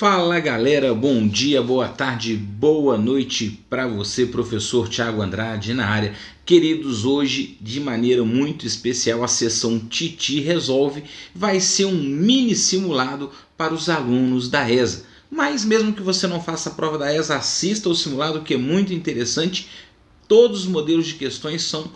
Fala galera, bom dia, boa tarde, boa noite para você, professor Thiago Andrade na área. Queridos, hoje de maneira muito especial a sessão Titi Resolve vai ser um mini simulado para os alunos da ESA. Mas mesmo que você não faça a prova da ESA, assista ao simulado que é muito interessante. Todos os modelos de questões são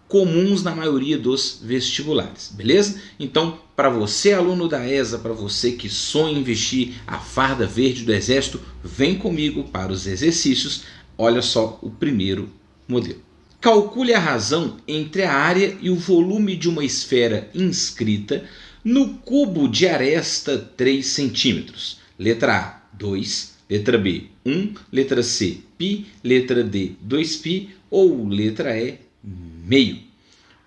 comuns na maioria dos vestibulares, beleza? Então, para você aluno da ESA, para você que sonha em vestir a farda verde do Exército, vem comigo para os exercícios. Olha só o primeiro modelo. Calcule a razão entre a área e o volume de uma esfera inscrita no cubo de aresta 3 cm. Letra A, 2, letra B, 1, letra C, π, letra D, 2π ou letra E, meio.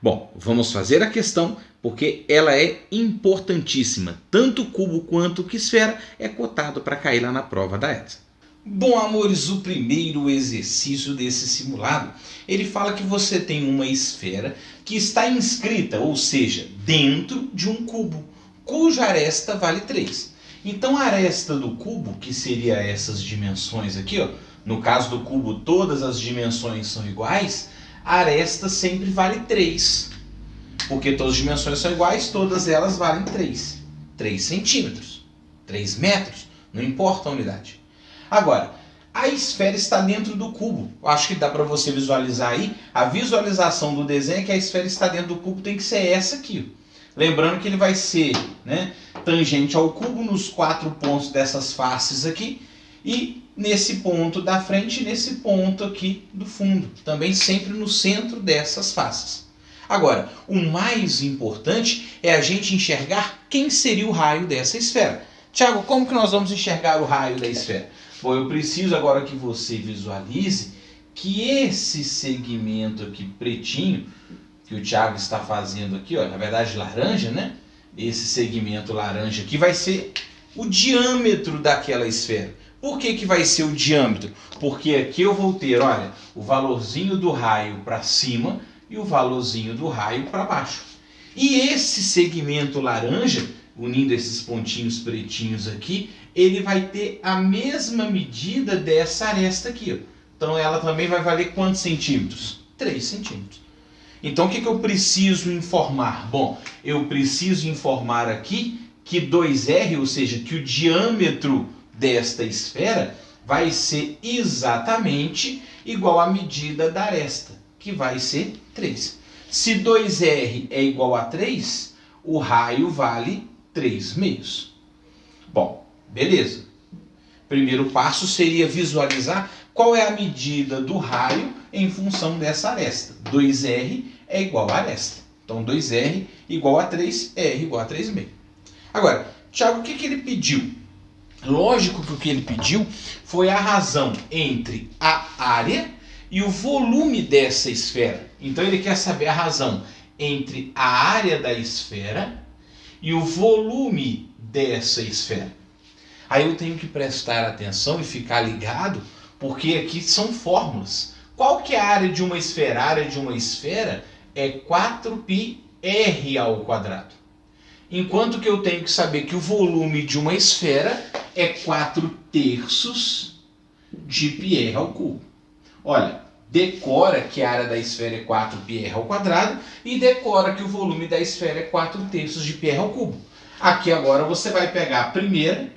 Bom, vamos fazer a questão porque ela é importantíssima. Tanto o cubo quanto a esfera é cotado para cair lá na prova da ESA. Bom, amores, o primeiro exercício desse simulado, ele fala que você tem uma esfera que está inscrita, ou seja, dentro de um cubo, cuja aresta vale 3. Então a aresta do cubo, que seria essas dimensões aqui, ó, no caso do cubo todas as dimensões são iguais, a aresta sempre vale 3. Porque todas as dimensões são iguais, todas elas valem 3. 3 centímetros, 3 metros, não importa a unidade. Agora, a esfera está dentro do cubo. Eu acho que dá para você visualizar aí. A visualização do desenho é que a esfera está dentro do cubo, tem que ser essa aqui. Lembrando que ele vai ser, tangente ao cubo nos 4 pontos dessas faces aqui. E nesse ponto da frente e nesse ponto aqui do fundo. Também sempre no centro dessas faces. Agora, o mais importante é a gente enxergar quem seria o raio dessa esfera. Tiago, como que nós vamos enxergar o raio da esfera? Bom, eu preciso agora que você visualize que esse segmento aqui pretinho, que o Tiago está fazendo aqui, ó, na verdade laranja, né? Esse segmento laranja aqui vai ser o diâmetro daquela esfera. Por que vai ser o diâmetro? Porque aqui eu vou ter, olha, o valorzinho do raio para cima e o valorzinho do raio para baixo. E esse segmento laranja, unindo esses pontinhos pretinhos aqui, ele vai ter a mesma medida dessa aresta aqui, ó. Então ela também vai valer quantos centímetros? 3 centímetros. Então o que eu preciso informar? Bom, eu preciso informar aqui que 2R, ou seja, que o diâmetro desta esfera vai ser exatamente igual à medida da aresta, que vai ser 3. Se 2R é igual a 3, o raio vale 3 meios. Bom, beleza. Primeiro passo seria visualizar qual é a medida do raio em função dessa aresta. 2R é igual a aresta. Então 2R igual a 3, R igual a 3 meio. Agora, Tiago, o que ele pediu? Lógico que o que ele pediu foi a razão entre a área e o volume dessa esfera. Então ele quer saber a razão entre a área da esfera e o volume dessa esfera. Aí eu tenho que prestar atenção e ficar ligado, porque aqui são fórmulas. Qual que é a área de uma esfera? A área de uma esfera é 4πr ao quadrado. Enquanto que eu tenho que saber que o volume de uma esfera é 4/3 de πr ao cubo. Olha, decora que a área da esfera é 4πr ao quadrado e decora que o volume da esfera é 4/3 de πr ao cubo. Aqui agora você vai pegar a primeira,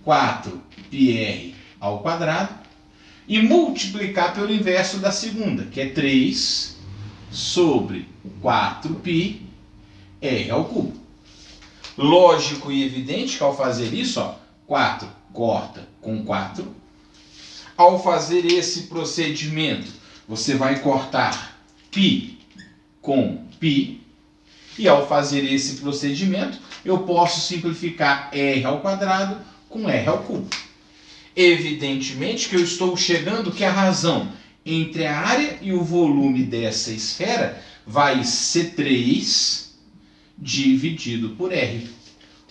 4πr ao quadrado, e multiplicar pelo inverso da segunda, que é 3 sobre 4πr ao cubo. Lógico e evidente que ao fazer isso, ó, 4 corta com 4. Ao fazer esse procedimento, você vai cortar π com π. E ao fazer esse procedimento, eu posso simplificar r ao quadrado com r ao cubo. Evidentemente que eu estou chegando que a razão entre a área e o volume dessa esfera vai ser 3 dividido por R.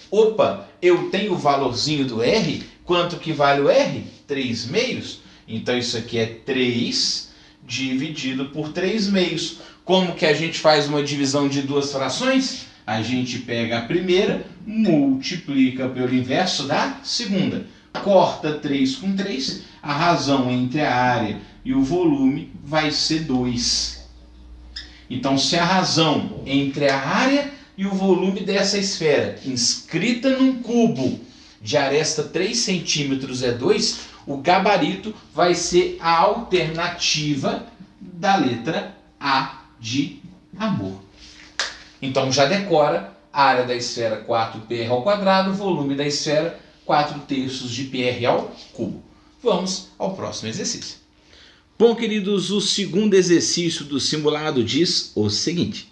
Opa, eu tenho o valorzinho do R. Quanto que vale o R? 3 meios. Então isso aqui é 3 dividido por 3 meios. Como que a gente faz uma divisão de duas frações? A gente pega a primeira, multiplica pelo inverso da segunda. Corta 3 com 3, a razão entre a área e o volume vai ser 2. Então, se a razão entre a área e o volume dessa esfera inscrita num cubo de aresta 3 centímetros é 2, o gabarito vai ser a alternativa da letra A de amor. Então já decora: a área da esfera 4πr ao quadrado, volume da esfera 4/3 de πr ao cubo. Vamos ao próximo exercício. Bom, queridos, o segundo exercício do simulado diz o seguinte: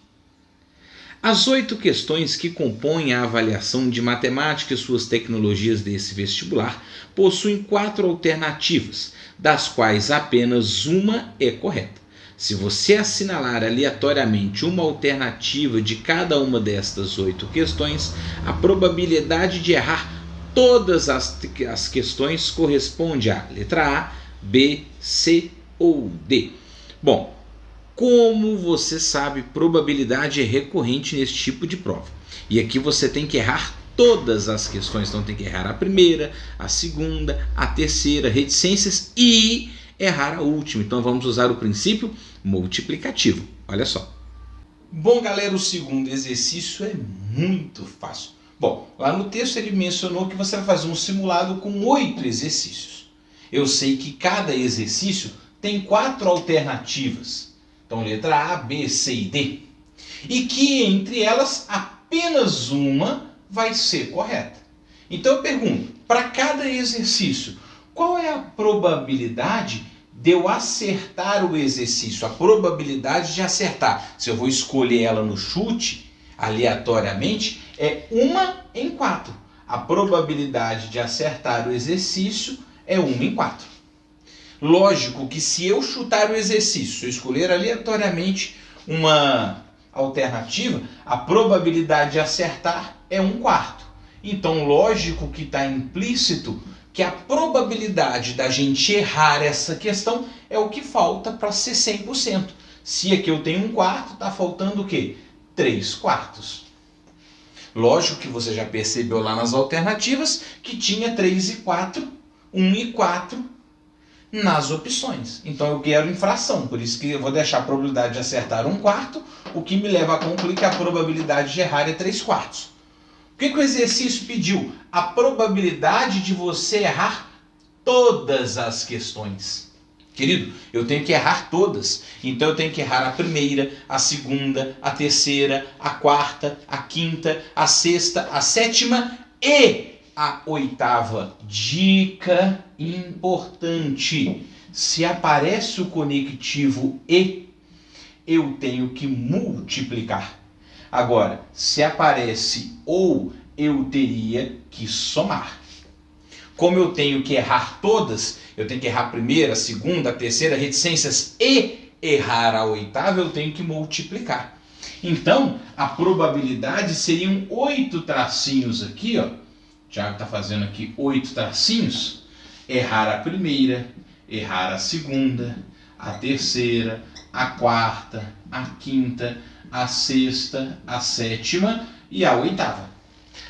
as 8 questões que compõem a avaliação de matemática e suas tecnologias desse vestibular possuem 4 alternativas, das quais apenas uma é correta. Se você assinalar aleatoriamente uma alternativa de cada uma destas 8 questões, a probabilidade de errar todas as questões corresponde à letra A, B, C ou D. Bom, como você sabe, probabilidade é recorrente nesse tipo de prova. E aqui você tem que errar todas as questões. Então tem que errar a primeira, a segunda, a terceira, reticências e errar a última. Então vamos usar o princípio multiplicativo. Olha só. Bom, galera, o segundo exercício é muito fácil. Bom, lá no texto ele mencionou que você vai fazer um simulado com 8 exercícios. Eu sei que cada exercício tem 4 alternativas. Então, letra A, B, C e D. E que entre elas, apenas uma vai ser correta. Então eu pergunto, para cada exercício, qual é a probabilidade de eu acertar o exercício? A probabilidade de acertar, se eu vou escolher ela no chute, aleatoriamente, é 1 em 4. A probabilidade de acertar o exercício é 1 em 4. Lógico que se eu chutar o exercício, se eu escolher aleatoriamente uma alternativa, a probabilidade de acertar é 1/4. Então, lógico que está implícito que a probabilidade da gente errar essa questão é o que falta para ser 100%. Se aqui eu tenho 1/4, está faltando o quê? 3/4. Lógico que você já percebeu lá nas alternativas que tinha 3 e 4, 1 e 4 nas opções. Então eu quero infração, por isso que eu vou deixar a probabilidade de acertar 1/4, o que me leva a concluir que a probabilidade de errar é 3/4. O que o exercício pediu? A probabilidade de você errar todas as questões. Querido, eu tenho que errar todas. Então eu tenho que errar a primeira, a segunda, a terceira, a quarta, a quinta, a sexta, a sétima e a oitava. Dica importante: se aparece o conectivo e, eu tenho que multiplicar. Agora, se aparece ou, eu teria que somar. Como eu tenho que errar todas, eu tenho que errar a primeira, a segunda, a terceira, reticências e errar a oitava, eu tenho que multiplicar. Então, a probabilidade seriam 8 tracinhos aqui, ó. O Thiago está fazendo aqui 8 tracinhos. Errar a primeira, errar a segunda, a terceira, a quarta, a quinta, a sexta, a sétima e a oitava.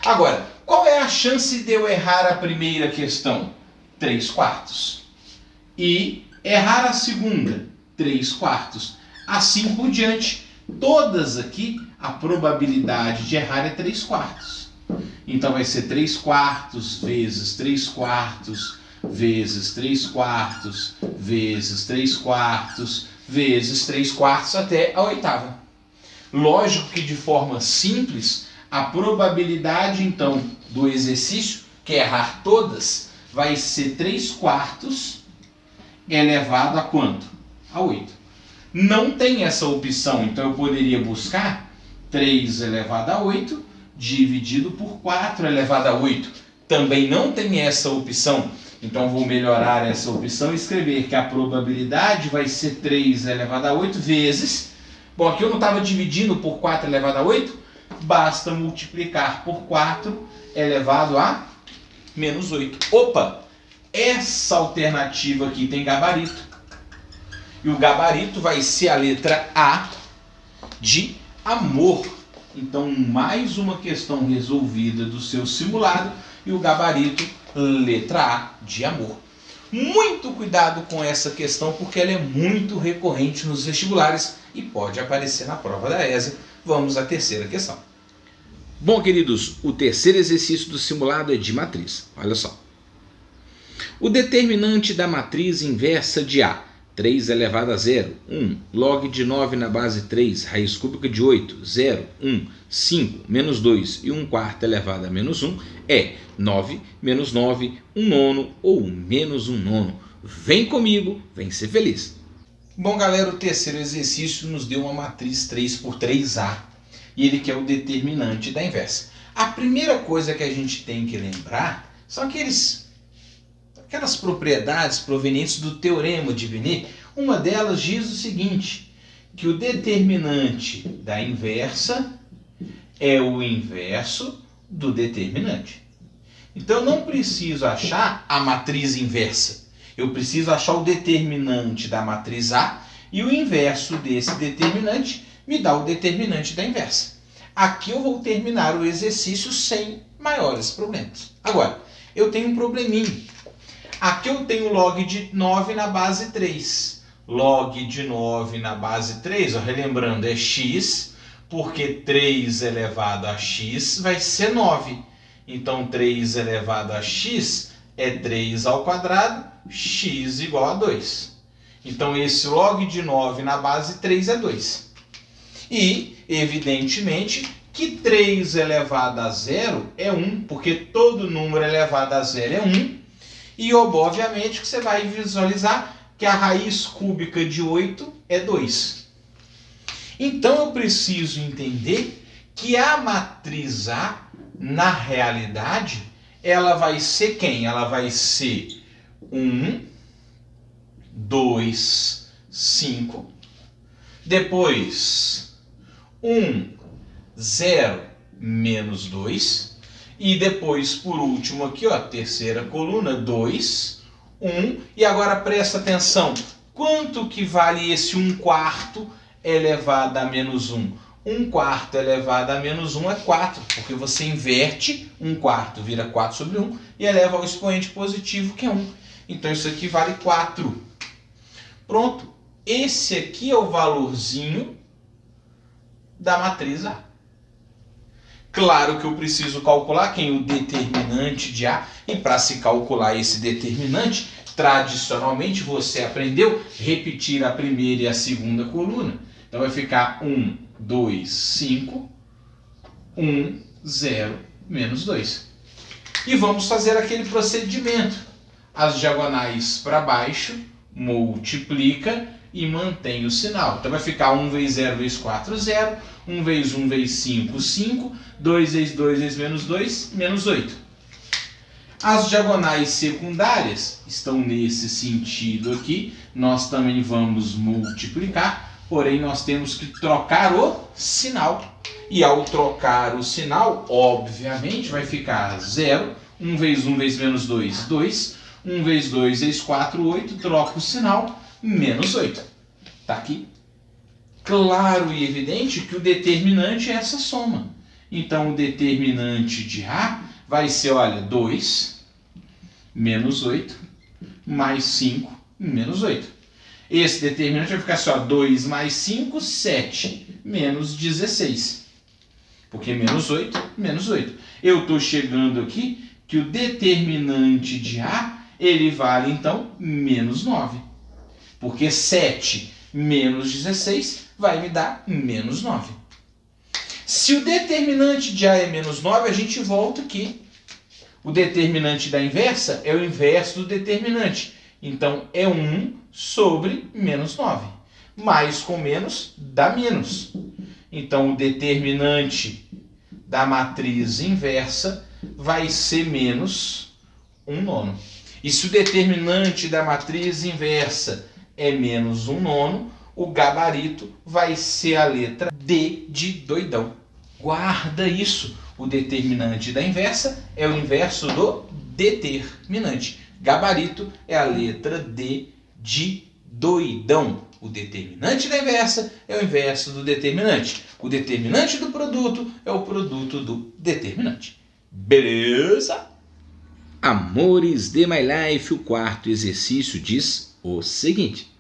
Agora, qual é a chance de eu errar a primeira questão? 3/4. E errar a segunda? 3/4. Assim por diante. Todas aqui, a probabilidade de errar é 3/4. Então vai ser 3/4 vezes 3/4 vezes 3/4 vezes 3/4 vezes 3/4 até a oitava. Lógico que de forma simples, a probabilidade então do exercício, que é errar todas, vai ser 3/4 elevado a quanto? A 8. Não tem essa opção, então eu poderia buscar 3 elevado a 8 dividido por 4 elevado a 8. Também não tem essa opção, então vou melhorar essa opção e escrever que a probabilidade vai ser 3 elevado a 8 vezes... Bom, aqui eu não estava dividindo por 4 elevado a 8, basta multiplicar por 4 elevado a menos 8. Opa! Essa alternativa aqui tem gabarito. E o gabarito vai ser a letra A de amor. Então, mais uma questão resolvida do seu simulado e o gabarito, letra A, de amor. Muito cuidado com essa questão porque ela é muito recorrente nos vestibulares e pode aparecer na prova da ESA. Vamos à terceira questão. Bom, queridos, o terceiro exercício do simulado é de matriz. Olha só. O determinante da matriz inversa de A, 3 elevado a 0, 1, log de 9 na base 3, raiz cúbica de 8, 0, 1, 5, menos 2 e 1 quarto elevado a menos 1, é 9, menos 9, 1 nono ou menos 1 nono. Vem comigo, vem ser feliz. Bom, galera, o terceiro exercício nos deu uma matriz 3 por 3A e ele quer o determinante da inversa. A primeira coisa que a gente tem que lembrar são aquelas propriedades provenientes do teorema de Venet. Uma delas diz o seguinte, que o determinante da inversa é o inverso do determinante. Então eu não preciso achar a matriz inversa, eu preciso achar o determinante da matriz A e o inverso desse determinante me dá o determinante da inversa. Aqui eu vou terminar o exercício sem maiores problemas. Agora, eu tenho um probleminha. Aqui eu tenho log de 9 na base 3. Log de 9 na base 3, ó, relembrando, é x, porque 3 elevado a x vai ser 9. Então, 3 elevado a x é 3 ao quadrado, x igual a 2. Então, esse log de 9 na base 3 é 2. E, evidentemente, que 3 elevado a 0 é 1, porque todo número elevado a 0 é 1. E, obviamente, que você vai visualizar que a raiz cúbica de 8 é 2. Então, eu preciso entender que a matriz A, na realidade, ela vai ser quem? Ela vai ser 1, 2, 5. Depois, 1, 0, menos 2. E depois, por último aqui, ó, terceira coluna, 2, 1. E agora presta atenção, quanto que vale esse 1 quarto elevado a menos 1? 1 quarto elevado a menos 1 é 4, porque você inverte 1 quarto, vira 4 sobre 1 e eleva ao expoente positivo, que é 1. Então isso aqui vale 4. Pronto, esse aqui é o valorzinho da matriz A. Claro que eu preciso calcular quem? O determinante de A. E para se calcular esse determinante, tradicionalmente você aprendeu repetir a primeira e a segunda coluna. Então vai ficar 1, 2, 5, 1, 0, menos 2. E vamos fazer aquele procedimento. As diagonais para baixo, multiplica e mantém o sinal. Então vai ficar 1 vezes 0 vezes 4, 0. 1 vezes 1 vezes 5, 5. 2 vezes 2 vezes menos 2, menos 8. As diagonais secundárias estão nesse sentido aqui. Nós também vamos multiplicar, porém nós temos que trocar o sinal. E ao trocar o sinal, obviamente, vai ficar 0. 1 vezes 1 vezes menos 2, 2. 1 vezes 2 vezes 4, 8. Troca o sinal, menos 8. Está aqui. Claro e evidente que o determinante é essa soma. Então, o determinante de A vai ser, olha, 2 menos 8 mais 5 menos 8. Esse determinante vai ficar só 2 mais 5, 7 menos 16. Porque menos 8, menos 8. Eu estou chegando aqui que o determinante de A, ele vale, então, menos 9. Porque 7 menos 16 vai me dar menos 9. Se o determinante de A é menos 9, a gente volta aqui. O determinante da inversa é o inverso do determinante. Então, é 1 sobre menos 9. Mais com menos dá menos. Então, o determinante da matriz inversa vai ser menos 1 nono. E se o determinante da matriz inversa é menos 1 nono, o gabarito vai ser a letra D de doidão. Guarda isso. O determinante da inversa é o inverso do determinante. Gabarito é a letra D de doidão. O determinante da inversa é o inverso do determinante. O determinante do produto é o produto do determinante. Beleza? Amores de My Life, o quarto exercício diz o seguinte.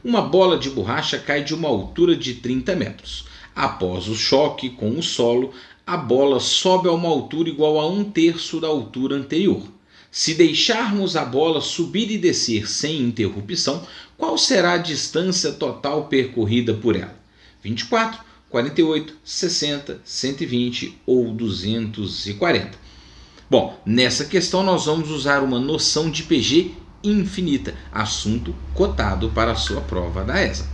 Uma bola de borracha cai de uma altura de 30 metros. Após o choque com o solo, a bola sobe a uma altura igual a 1/3 da altura anterior. Se deixarmos a bola subir e descer sem interrupção, qual será a distância total percorrida por ela? 24, 48, 60, 120 ou 240? Bom, nessa questão nós vamos usar uma noção de PG infinita, assunto cotado para a sua prova da ESA.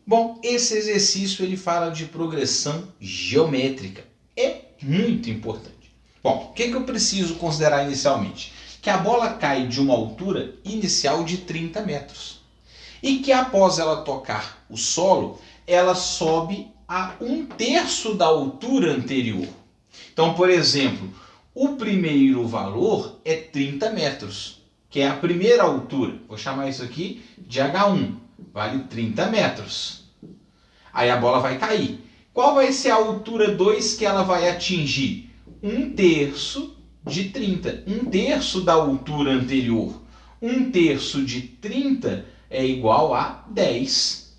Bom, esse exercício ele fala de progressão geométrica. É muito importante. Bom, o que eu preciso considerar inicialmente? Que a bola cai de uma altura inicial de 30 metros. E que após ela tocar o solo, ela sobe a 1/3 da altura anterior. Então, por exemplo, o primeiro valor é 30 metros, que é a primeira altura. Vou chamar isso aqui de H1, vale 30 metros. Aí a bola vai cair. Qual vai ser a altura 2 que ela vai atingir? 1/3 de 30, 1/3 da altura anterior. 1/3 de 30 é igual a 10.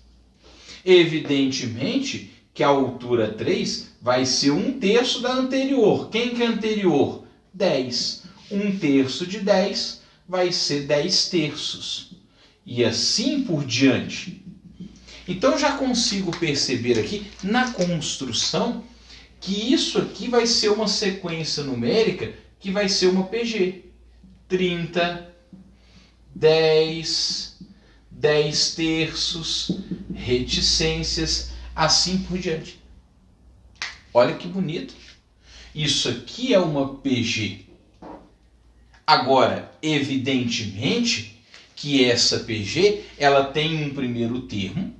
Evidentemente que a altura 3 vai ser 1/3 da anterior. Quem que é anterior? 10. 1/3 de 10 vai ser 10/3. E assim por diante. Então eu já consigo perceber aqui na construção que isso aqui vai ser uma sequência numérica que vai ser uma PG. 30, 10, 10/3, reticências, assim por diante. Olha que bonito. Isso aqui é uma PG. Agora, evidentemente que essa PG ela tem um primeiro termo,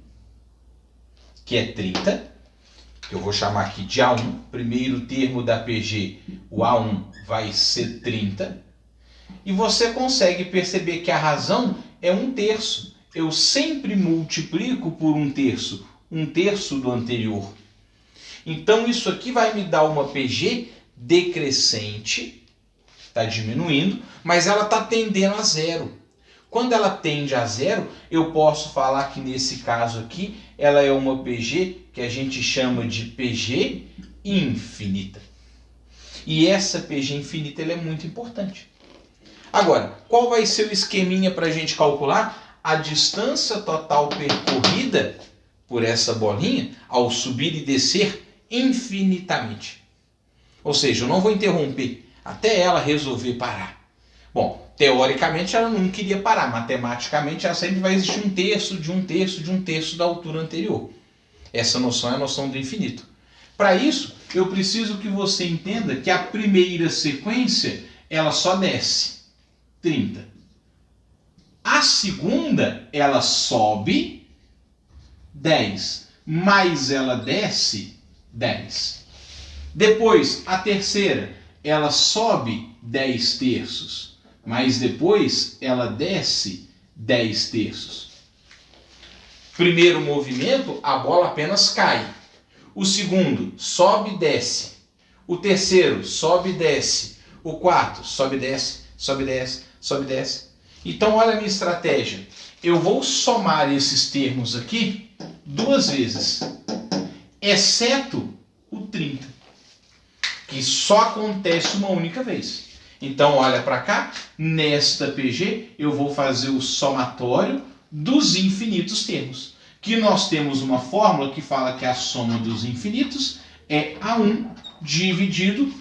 que é 30, que eu vou chamar aqui de A1. Primeiro termo da PG, o A1 vai ser 30. E você consegue perceber que a razão é 1/3. Eu sempre multiplico por 1/3. 1/3 do anterior. Então isso aqui vai me dar uma PG decrescente. Está diminuindo, mas ela está tendendo a zero. Quando ela tende a zero, eu posso falar que nesse caso aqui, ela é uma PG que a gente chama de PG infinita. E essa PG infinita ela é muito importante. Agora, qual vai ser o esqueminha para a gente calcular a distância total percorrida por essa bolinha ao subir e descer infinitamente? Ou seja, eu não vou interromper até ela resolver parar. Bom, teoricamente ela não queria parar, matematicamente ela sempre vai existir 1/3 de 1/3 de 1/3 da altura anterior. Essa noção é a noção do infinito. Para isso, eu preciso que você entenda que a primeira sequência ela só desce 30. A segunda ela sobe 10, mas ela desce 10. Depois, a terceira ela sobe 10/3. Mas depois ela desce 10/3. Primeiro movimento, a bola apenas cai. O segundo, sobe e desce. O terceiro, sobe e desce. O quarto, sobe e desce, sobe e desce, sobe e desce. Então olha a minha estratégia. Eu vou somar esses termos aqui 2 vezes. Exceto o 30. Que só acontece uma única vez. Então, olha para cá, nesta PG, eu vou fazer o somatório dos infinitos termos. Que nós temos uma fórmula que fala que a soma dos infinitos é A1 dividido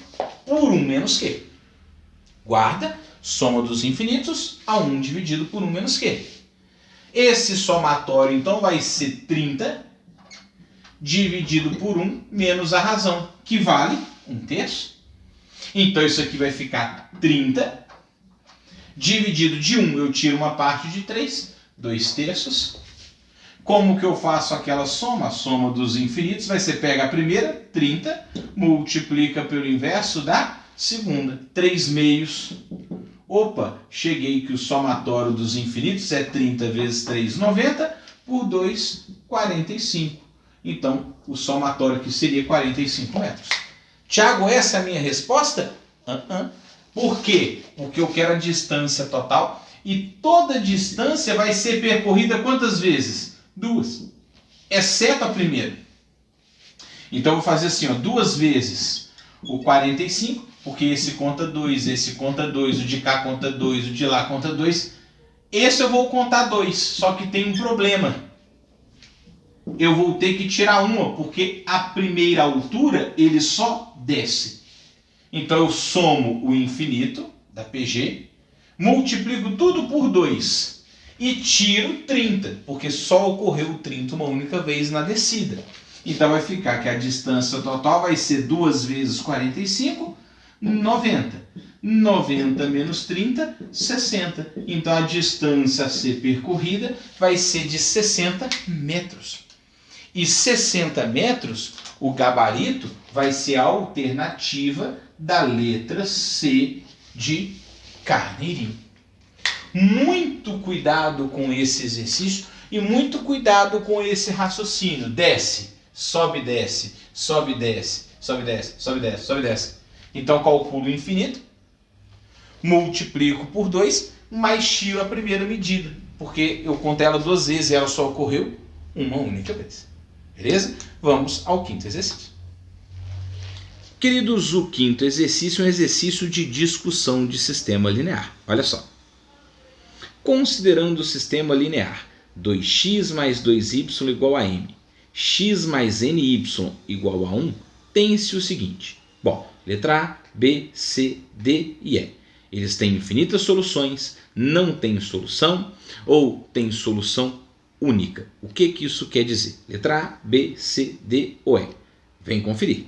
por 1 menos Q. Guarda, soma dos infinitos, A1 dividido por 1 menos Q. Esse somatório, então, vai ser 30 dividido por 1 menos a razão, que vale 1/3. Então, isso aqui vai ficar 30. Dividido de 1, eu tiro uma parte de 3, 2/3. Como que eu faço aquela soma? A soma dos infinitos vai ser, pega a primeira, 30, multiplica pelo inverso da segunda, 3/2. Opa, cheguei que o somatório dos infinitos é 30 vezes 3, 90, por 2, 45. Então, o somatório aqui seria 45 metros. Tiago, essa é a minha resposta? Por quê? Porque eu quero a distância total e toda distância vai ser percorrida quantas vezes? 2, exceto a primeira. Então, eu vou fazer assim, ó, 2 vezes o 45, porque esse conta 2, esse conta 2, o de cá conta 2, o de lá conta 2. Esse eu vou contar 2, só que tem um problema. Eu vou ter que tirar uma, porque a primeira altura ele só desce. Então eu somo o infinito da PG, multiplico tudo por 2 e tiro 30, porque só ocorreu 30 uma única vez na descida. Então vai ficar que a distância total vai ser 2 vezes 45, 90. 90 menos 30, 60. Então a distância a ser percorrida vai ser de 60 metros. E 60 metros, o gabarito vai ser a alternativa da letra C de Carneirinho. Muito cuidado com esse exercício e muito cuidado com esse raciocínio. Desce, sobe, desce, sobe, desce, sobe, desce, sobe, desce, sobe, desce. Então calculo o infinito, multiplico por 2, mas tiro a primeira medida, porque eu conto ela 2 vezes e ela só ocorreu uma única vez. Beleza? Vamos ao quinto exercício. Queridos, o quinto exercício é um exercício de discussão de sistema linear. Olha só. Considerando o sistema linear 2x mais 2y igual a m, x mais ny igual a 1, tem-se o seguinte. Bom, letra A, B, C, D e E. Eles têm infinitas soluções, não têm solução ou têm solução única. O que isso quer dizer? Letra A, B, C, D ou E. Vem conferir.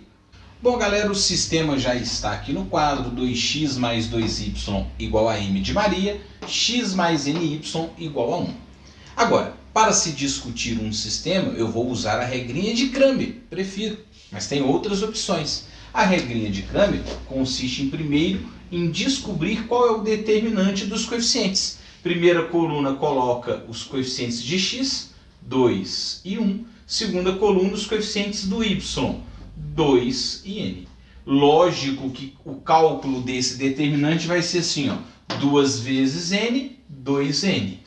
Bom, galera, o sistema já está aqui no quadro. 2x mais 2y igual a m de Maria, x mais ny igual a 1. Agora, para se discutir um sistema, eu vou usar a regrinha de Cramer, prefiro, mas tem outras opções. A regrinha de Cramer consiste em, primeiro, em descobrir qual é o determinante dos coeficientes. Primeira coluna coloca os coeficientes de x, 2 e 1. Segunda coluna, os coeficientes do y, 2 e n. Lógico que o cálculo desse determinante vai ser assim, ó, 2 vezes n, 2n.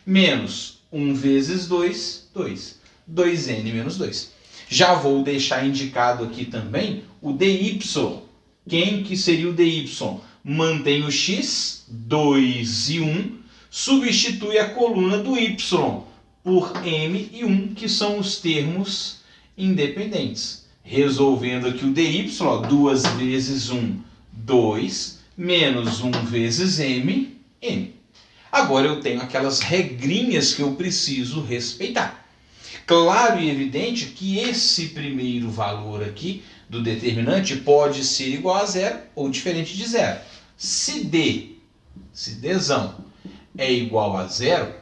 Menos 1 vezes 2, 2. 2n menos 2. Já vou deixar indicado aqui também o dy. Quem que seria o dy? Mantém o x, 2 e 1, substitui a coluna do y por m e 1, que são os termos independentes. Resolvendo aqui o dy, 2 vezes 1, 2, menos 1 vezes m, m. Agora eu tenho aquelas regrinhas que eu preciso respeitar. Claro e evidente que esse primeiro valor aqui do determinante pode ser igual a zero ou diferente de zero. Se dzão é igual a zero,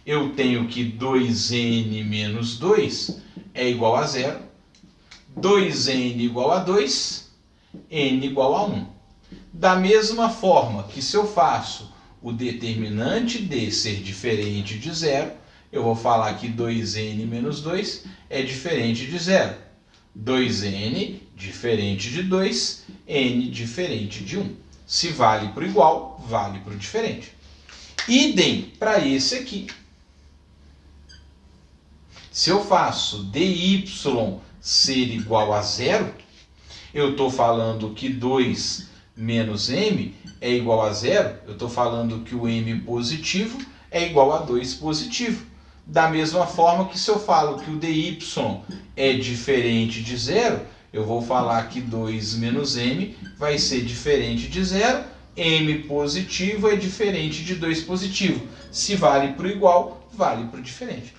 eu tenho que 2n menos 2 é igual a zero, 2n igual a 2, n igual a 1. Da mesma forma que se eu faço o determinante de ser diferente de zero, eu vou falar que 2n menos 2 é diferente de zero. 2n diferente de 2, n diferente de 1. Se vale para o igual, vale para o diferente. Idem para esse aqui. Se eu faço dy ser igual a zero, eu estou falando que 2 menos m é igual a zero, eu estou falando que o m positivo é igual a 2 positivo. Da mesma forma que se eu falo que o dy é diferente de zero, eu vou falar que 2 menos m vai ser diferente de zero, m positivo é diferente de 2 positivo. Se vale para o igual, vale para o diferente.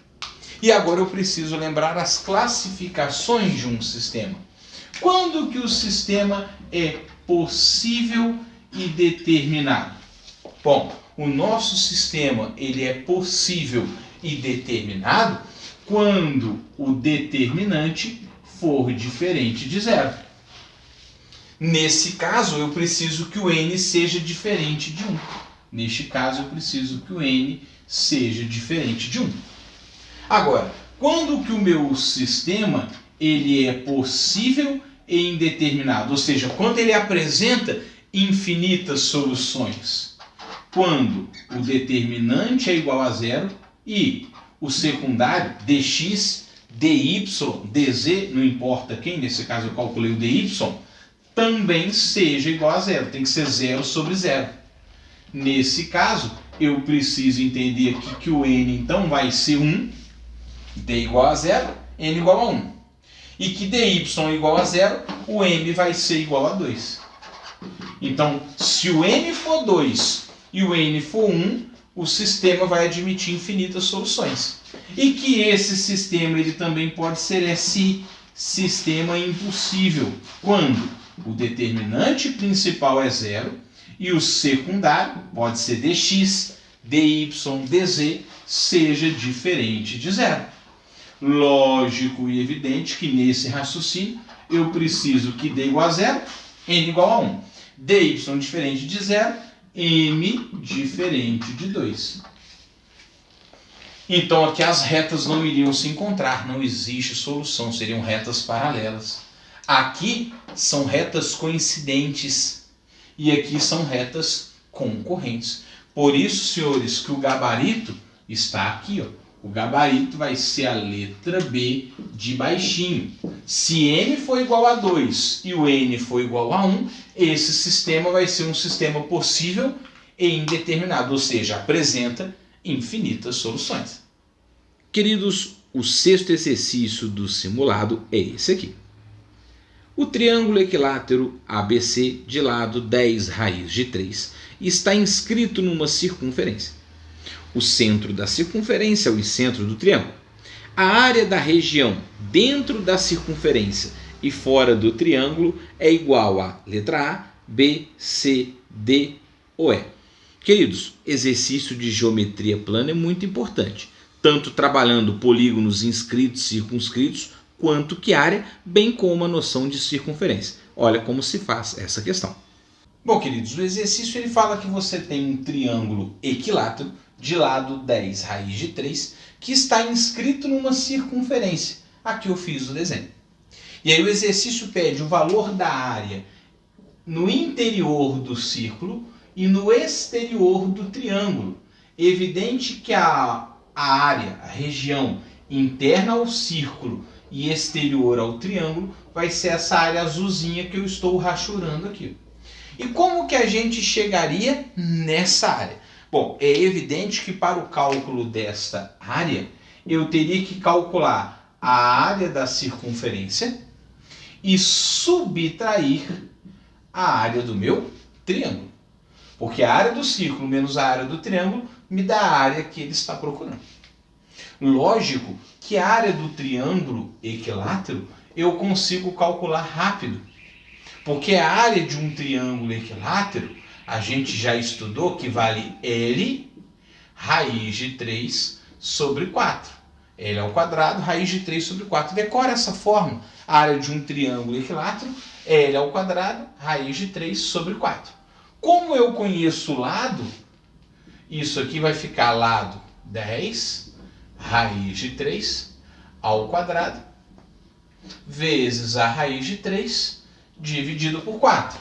E agora eu preciso lembrar as classificações de um sistema. Quando que o sistema é possível e determinado? Bom, o nosso sistema ele é possível e determinado quando o determinante for diferente de zero. Nesse caso, eu preciso que o n seja diferente de 1. Neste caso, eu preciso que o n seja diferente de 1. Agora, quando que o meu sistema ele é possível e indeterminado? Ou seja, quando ele apresenta infinitas soluções? Quando o determinante é igual a zero e o secundário, dx, dy, dz, não importa quem, nesse caso eu calculei o dy, também seja igual a zero. Tem que ser 0 sobre 0. Nesse caso, eu preciso entender aqui que o n, então, vai ser 1, d igual a 0, n igual a 1. E que dy igual a 0, o m vai ser igual a 2. Então, se o n for 2 e o n for 1, o sistema vai admitir infinitas soluções. E que esse sistema ele também pode ser esse sistema impossível, quando o determinante principal é 0 e o secundário, pode ser dx, dy, dz, seja diferente de 0. Lógico e evidente que nesse raciocínio eu preciso que d igual a 0, n igual a 1. dy diferente de 0, m diferente de 2. Então aqui as retas não iriam se encontrar, não existe solução, seriam retas paralelas. Aqui são retas coincidentes e aqui são retas concorrentes. Por isso, senhores, que o gabarito está aqui, ó. O gabarito vai ser a letra B de baixinho. Se m for igual a 2 e o n for igual a 1, esse sistema vai ser um sistema possível e indeterminado, ou seja, apresenta infinitas soluções. Queridos, o sexto exercício do simulado é esse aqui. O triângulo equilátero ABC de lado 10 raiz de 3 está inscrito numa circunferência. O centro da circunferência é o centro do triângulo. A área da região dentro da circunferência e fora do triângulo é igual a letra A, B, C, D ou E. Queridos, exercício de geometria plana é muito importante, tanto trabalhando polígonos inscritos, circunscritos, quanto que área, bem como a noção de circunferência. Olha como se faz essa questão. Bom, queridos, o exercício ele fala que você tem um triângulo equilátero de lado 10 raiz de 3 que está inscrito numa circunferência. Aqui eu fiz o desenho. E aí o exercício pede o valor da área no interior do círculo e no exterior do triângulo. Evidente que a área, a região interna ao círculo e exterior ao triângulo vai ser essa área azulzinha que eu estou rachurando aqui. E como que a gente chegaria nessa área? Bom, é evidente que para o cálculo desta área, eu teria que calcular a área da circunferência e subtrair a área do meu triângulo. Porque a área do círculo menos a área do triângulo me dá a área que ele está procurando. Lógico que a área do triângulo equilátero eu consigo calcular rápido. Porque a área de um triângulo equilátero, a gente já estudou que vale L raiz de 3 sobre 4. L ao quadrado, raiz de 3 sobre 4. Decora essa fórmula. A área de um triângulo equilátero, L ao quadrado, raiz de 3 sobre 4. Como eu conheço o lado, isso aqui vai ficar lado 10 raiz de 3 ao quadrado vezes a raiz de 3 dividido por 4.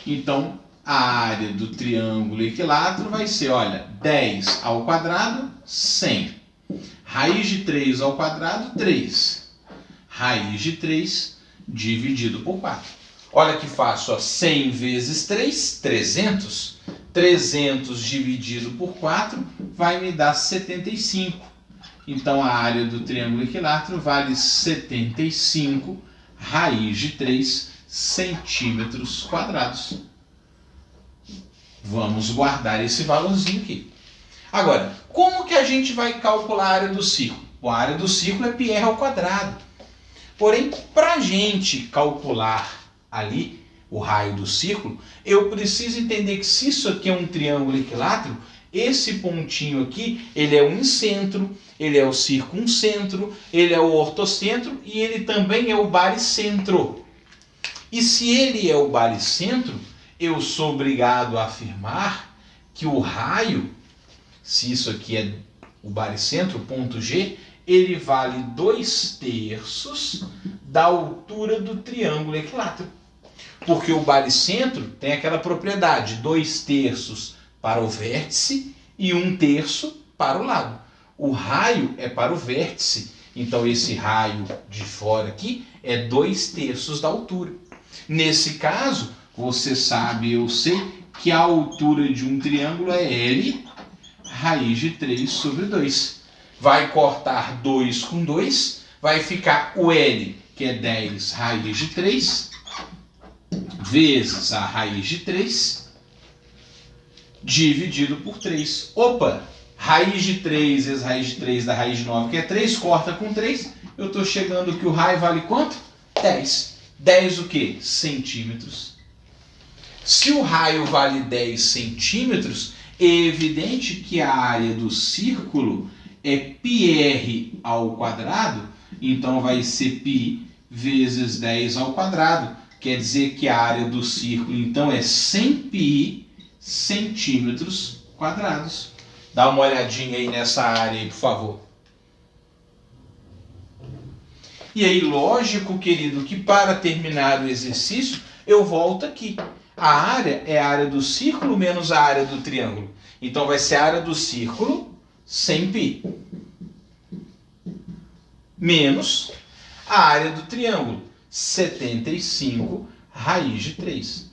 Então, a área do triângulo equilátero vai ser, olha, 10 ao quadrado, 100. Raiz de 3 ao quadrado, 3. Raiz de 3 dividido por 4. Olha que fácil, ó, 100 vezes 3, 300. 300 dividido por 4 vai me dar 75. Então, a área do triângulo equilátero vale 75 raiz de 3 centímetros quadrados. Vamos guardar esse valorzinho aqui. Agora, como que a gente vai calcular a área do círculo? A área do círculo é πr ao quadrado. Porém, para a gente calcular ali o raio do círculo, eu preciso entender que se isso aqui é um triângulo equilátero, esse pontinho aqui, ele é o incentro, ele é o circuncentro, ele é o ortocentro e ele também é o baricentro. E se ele é o baricentro, eu sou obrigado a afirmar que o raio, se isso aqui é o baricentro, o ponto G, ele vale 2/3 da altura do triângulo equilátero. Porque o baricentro tem aquela propriedade, 2/3 para o vértice e 1/3 para o lado. O raio é para o vértice, então esse raio de fora aqui é 2/3 da altura. Nesse caso, você sabe, eu sei, que a altura de um triângulo é L raiz de 3 sobre 2. Vai cortar 2 com 2, vai ficar o L, que é 10 raiz de 3, vezes a raiz de 3, dividido por 3. Opa! Raiz de 3 vezes raiz de 3 da raiz de 9, que é 3, corta com 3. Eu estou chegando que o raio vale quanto? 10. 10 o quê? Centímetros. Se o raio vale 10 centímetros, é evidente que a área do círculo é πr ao quadrado, então vai ser π vezes 10 ao quadrado. Quer dizer que a área do círculo, então, é 100π centímetros quadrados. Dá uma olhadinha aí nessa área aí, por favor. E aí, lógico, querido, que para terminar o exercício, eu volto aqui. A área é a área do círculo menos a área do triângulo. Então, vai ser a área do círculo, 100π, menos a área do triângulo, 75 raiz de 3.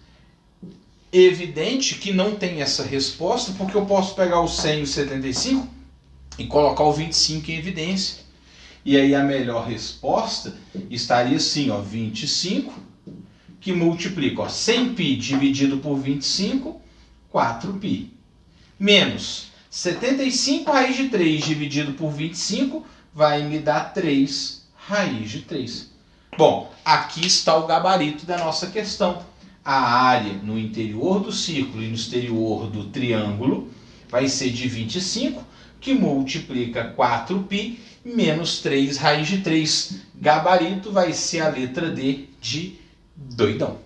Evidente que não tem essa resposta, porque eu posso pegar o 100 e o 75 e colocar o 25 em evidência. E aí a melhor resposta estaria assim, ó, 25, que multiplica, ó, 100π dividido por 25, 4π. Menos 75 raiz de 3 dividido por 25 vai me dar 3 raiz de 3. Bom, aqui está o gabarito da nossa questão. A área no interior do círculo e no exterior do triângulo vai ser de 25, que multiplica 4π menos 3 raiz de 3. Gabarito vai ser a letra D de doidão.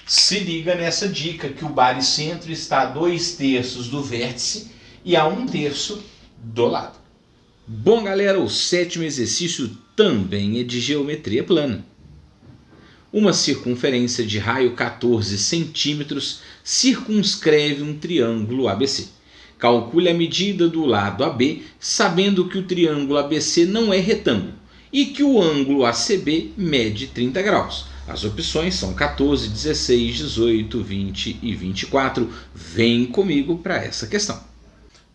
Se liga nessa dica que o baricentro está a 2/3 do vértice e a 1/3 do lado. Bom, galera, o sétimo exercício também é de geometria plana. Uma circunferência de raio 14 centímetros circunscreve um triângulo ABC. Calcule a medida do lado AB, sabendo que o triângulo ABC não é retângulo e que o ângulo ACB mede 30 graus. As opções são 14, 16, 18, 20 e 24. Vem comigo para essa questão.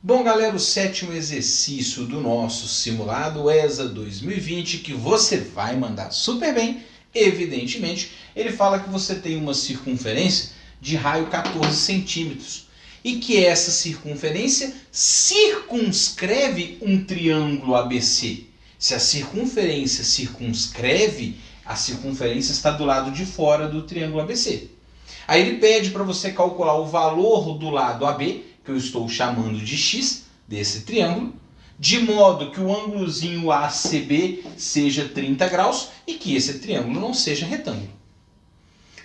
Bom, galera, o sétimo exercício do nosso simulado ESA 2020, que você vai mandar super bem, evidentemente, ele fala que você tem uma circunferência de raio 14 centímetros e que essa circunferência circunscreve um triângulo ABC. Se a circunferência circunscreve, a circunferência está do lado de fora do triângulo ABC. Aí ele pede para você calcular o valor do lado AB, que eu estou chamando de x, desse triângulo, de modo que o ângulozinho ACB seja 30 graus e que esse triângulo não seja retângulo.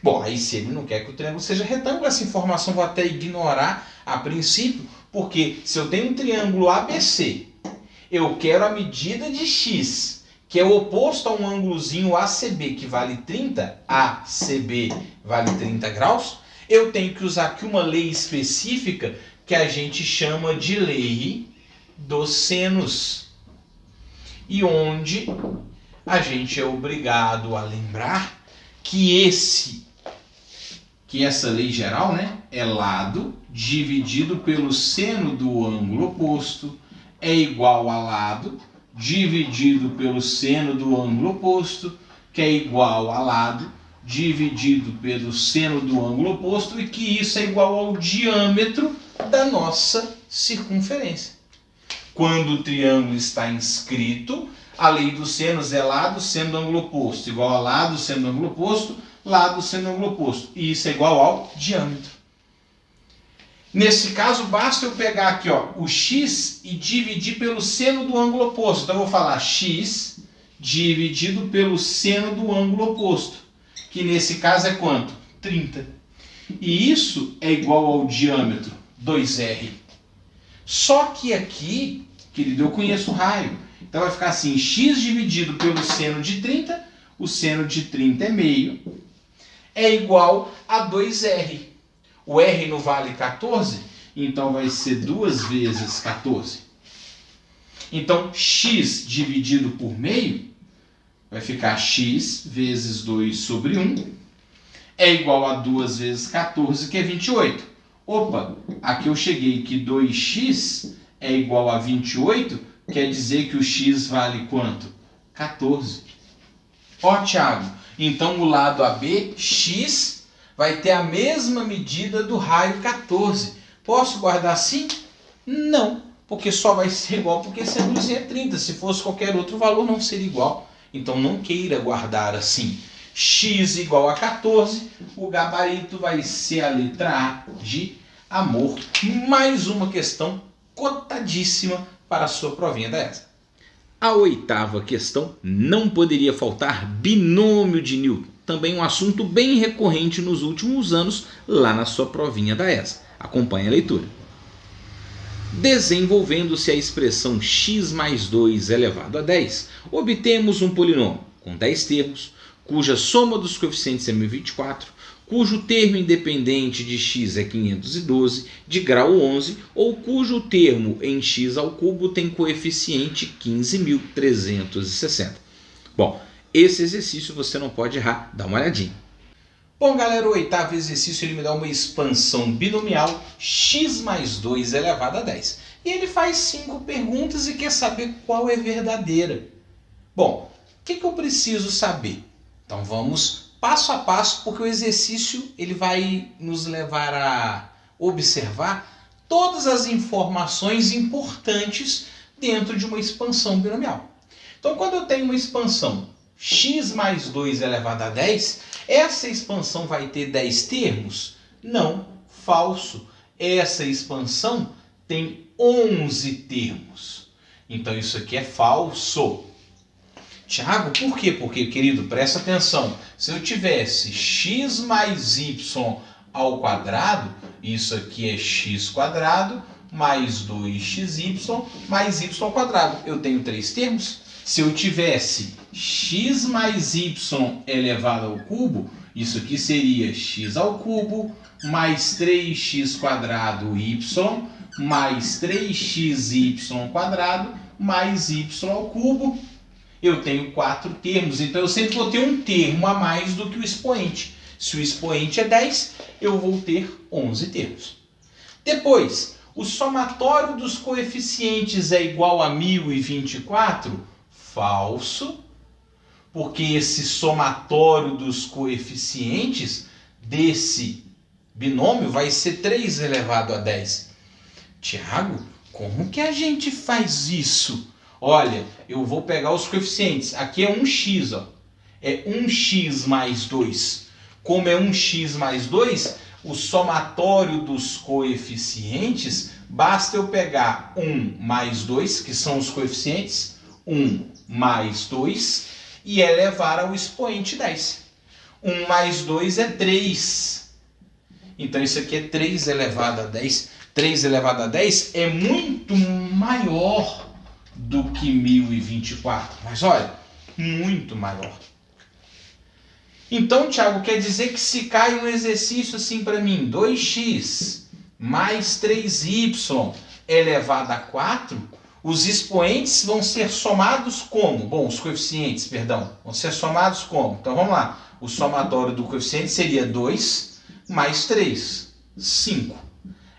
Bom, aí se ele não quer que o triângulo seja retângulo, essa informação eu vou até ignorar a princípio, porque se eu tenho um triângulo ABC, eu quero a medida de x, que é o oposto a um ângulozinho ACB, que vale 30, ACB vale 30 graus, eu tenho que usar aqui uma lei específica que a gente chama de lei dos senos, e onde a gente é obrigado a lembrar que essa lei geral, né, é lado dividido pelo seno do ângulo oposto é igual a lado dividido pelo seno do ângulo oposto, que é igual a lado dividido pelo seno do ângulo oposto, e que isso é igual ao diâmetro da nossa circunferência. Quando o triângulo está inscrito, a lei dos senos é lado seno do ângulo oposto, igual a lado seno do ângulo oposto, lado seno do ângulo oposto. E isso é igual ao diâmetro. Nesse caso, basta eu pegar aqui, ó, o x e dividir pelo seno do ângulo oposto. Então, eu vou falar x dividido pelo seno do ângulo oposto, que nesse caso é quanto? 30. E isso é igual ao diâmetro, 2R. Só que aqui, querido, eu conheço o raio. Então vai ficar assim, x dividido pelo seno de 30, o seno de 30 é meio, é igual a 2R. O R não vale 14, então vai ser 2 vezes 14. Então, x dividido por meio vai ficar x vezes 2 sobre 1 é igual a 2 vezes 14, que é 28. Opa, aqui eu cheguei que 2x é igual a 28, quer dizer que o x vale quanto? 14. Ó, Thiago, então o lado AB, x, vai ter a mesma medida do raio 14. Posso guardar assim? Não, porque só vai ser igual porque esse ângulozinho é 30. Se fosse qualquer outro valor, não seria igual. Então não queira guardar assim. X igual a 14, o gabarito vai ser a letra A de amor. Mais uma questão cotadíssima para a sua provinha da ESA. A oitava questão não poderia faltar binômio de Newton. Também um assunto bem recorrente nos últimos anos lá na sua provinha da ESA. Acompanhe a leitura. Desenvolvendo-se a expressão x mais 2 elevado a 10, obtemos um polinômio com 10 termos, cuja soma dos coeficientes é 1024, cujo termo independente de x é 512, de grau 11, ou cujo termo em x ao cubo tem coeficiente 15.360. Bom, esse exercício você não pode errar, dá uma olhadinha. Bom, galera, o oitavo exercício ele me dá uma expansão binomial x mais 2 elevado a 10. E ele faz 5 perguntas e quer saber qual é verdadeira. Bom, o que eu preciso saber? Então vamos passo a passo, porque o exercício ele vai nos levar a observar todas as informações importantes dentro de uma expansão binomial. Então quando eu tenho uma expansão x mais 2 elevado a 10, essa expansão vai ter 10 termos? Não, falso. Essa expansão tem 11 termos. Então isso aqui é falso. Tiago, por quê? Porque, querido, presta atenção. Se eu tivesse x mais y ao quadrado, isso aqui é x quadrado mais 2xy mais y ao quadrado. Eu tenho 3 termos. Se eu tivesse x mais y elevado ao cubo, isso aqui seria x ao cubo mais 3x quadrado y mais 3xy quadrado mais y ao cubo. Eu tenho 4 termos, então eu sempre vou ter um termo a mais do que o expoente. Se o expoente é 10, eu vou ter 11 termos. Depois, o somatório dos coeficientes é igual a 1024? Falso, porque esse somatório dos coeficientes desse binômio vai ser 3 elevado a 10. Tiago, como que a gente faz isso? Olha, eu vou pegar os coeficientes. Aqui é 1x, ó. É 1x mais 2. Como é 1x mais 2, o somatório dos coeficientes, basta eu pegar 1 mais 2, que são os coeficientes, 1 mais 2, e elevar ao expoente 10. 1 mais 2 é 3. Então isso aqui é 3 elevado a 10. 3 elevado a 10 é muito maior do que 1024. Mas olha, muito maior. Então, Tiago, quer dizer que se cai um exercício assim para mim, 2x mais 3y elevado a 4, os expoentes vão ser somados como? Bom, os coeficientes, perdão, vão ser somados como? Então vamos lá, o somatório do coeficiente seria 2 mais 3, 5,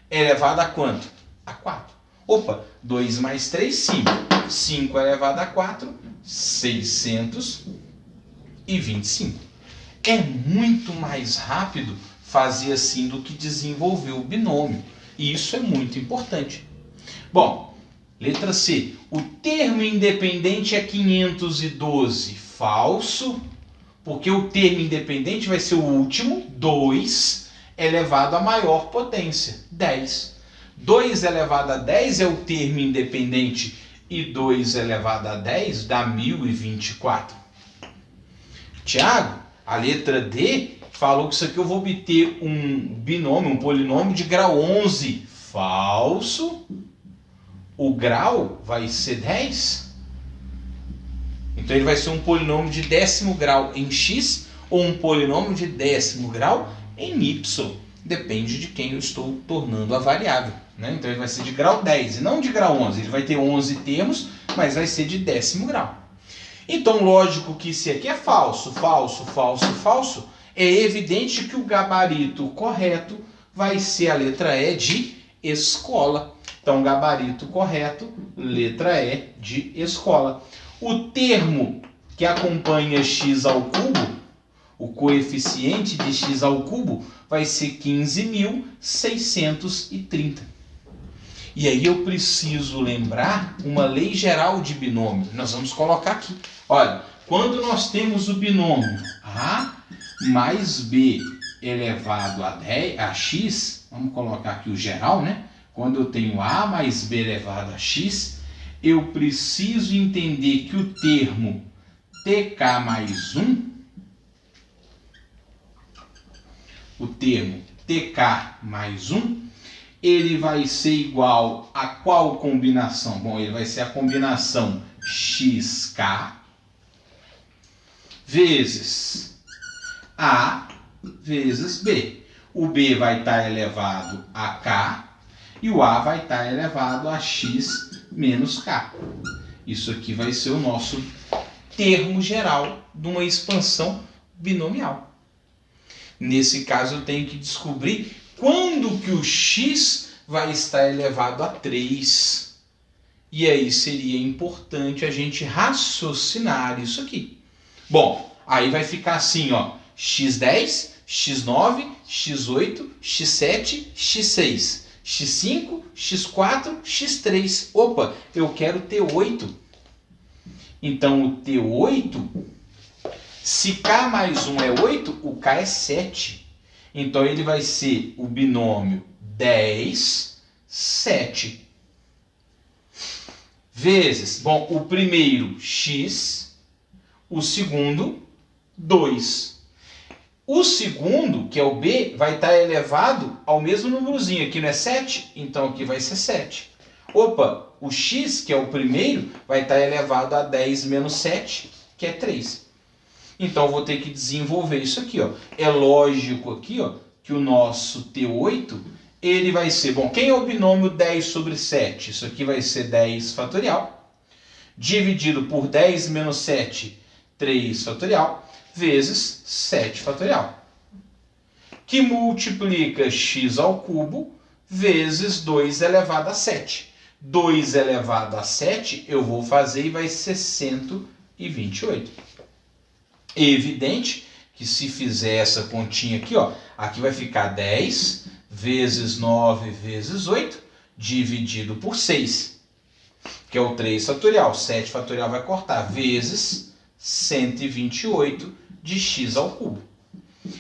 elevado a quanto? A 4. Opa, 2 mais 3, 5. 5 elevado a 4, 625. É muito mais rápido fazer assim do que desenvolver o binômio. E isso é muito importante. Bom, letra C. O termo independente é 512. Falso, porque o termo independente vai ser o último, 2, elevado à maior potência, 10. 2 elevado a 10 é o termo independente e 2 elevado a 10 dá 1024. Tiago, A letra D falou que isso aqui eu vou obter um binômio, um polinômio de grau 11. Falso. O grau vai ser 10. Então ele vai ser um polinômio de 10º grau em x ou um polinômio de 10º grau em y. Depende de quem eu estou tornando a variável, né? Então ele vai ser de grau 10 e não de grau 11. Ele vai ter 11 termos, mas vai ser de 10º grau. Então, lógico que isso aqui é falso, falso, falso, falso. É evidente que o gabarito correto vai ser a letra E de escola. Então, gabarito correto, letra E de escola. O termo que acompanha x ao cubo, o coeficiente de x ao cubo, vai ser 15.630. E aí eu preciso lembrar uma lei geral de binômio. Nós vamos colocar aqui. Olha, quando nós temos o binômio A mais B elevado a x, vamos colocar aqui o geral, né? Quando eu tenho A mais B elevado a x, eu preciso entender que o termo TK mais 1, ele vai ser igual a qual combinação? Bom, ele vai ser a combinação xk vezes A vezes B. O B vai estar elevado a K e o A vai estar elevado a X menos K. Isso aqui vai ser o nosso termo geral de uma expansão binomial. Nesse caso, eu tenho que descobrir quando que o X vai estar elevado a 3. E aí seria importante a gente raciocinar isso aqui. Bom, aí vai ficar assim, ó, x10, x9, x8, x7, x6, x5, x4, x3. Opa, eu quero T8. Então, o T8, se K mais 1 é 8, o K é 7. Então, ele vai ser o binômio 10, 7. Vezes, bom, o primeiro x, o segundo 2. O segundo, que é o B, vai estar elevado ao mesmo númerozinho. Aqui não é 7? Então aqui vai ser 7. Opa, o x, que é o primeiro, vai estar elevado a 10 menos 7, que é 3. Então eu vou ter que desenvolver isso aqui, ó. É lógico aqui, ó, que o nosso T8, ele vai ser... Bom, quem é o binômio 10 sobre 7? Isso aqui vai ser 10 fatorial. Dividido por 10 menos 7, 3 fatorial. Vezes 7 fatorial, que multiplica x ao cubo vezes 2 elevado a 7. 2 elevado a 7 eu vou fazer e vai ser 128. É evidente que se fizer essa continha aqui, ó, aqui vai ficar 10 vezes 9 vezes 8 dividido por 6, que é o 3 fatorial. 7 fatorial vai cortar, vezes 128 de x ao cubo.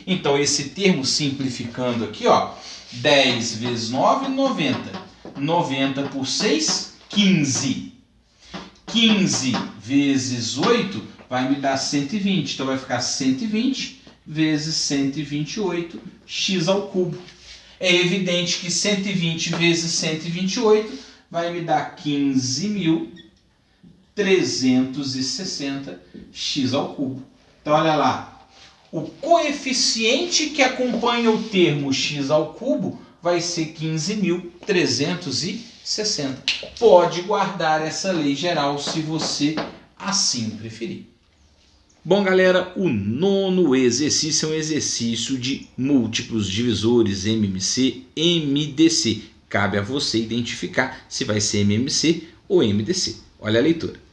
Então, esse termo simplificando aqui, ó, 10 vezes 9, 90. 90 por 6, 15. 15 vezes 8 vai me dar 120. Então, vai ficar 120 vezes 128, x ao cubo. É evidente que 120 vezes 128 vai me dar 15.360 x ao cubo. Então, olha lá, o coeficiente que acompanha o termo x ao cubo vai ser 15.360. Pode guardar essa lei geral se você assim preferir. Bom, galera, o nono exercício é um exercício de múltiplos divisores MMC, MDC. Cabe a você identificar se vai ser MMC ou MDC. Olha a leitura.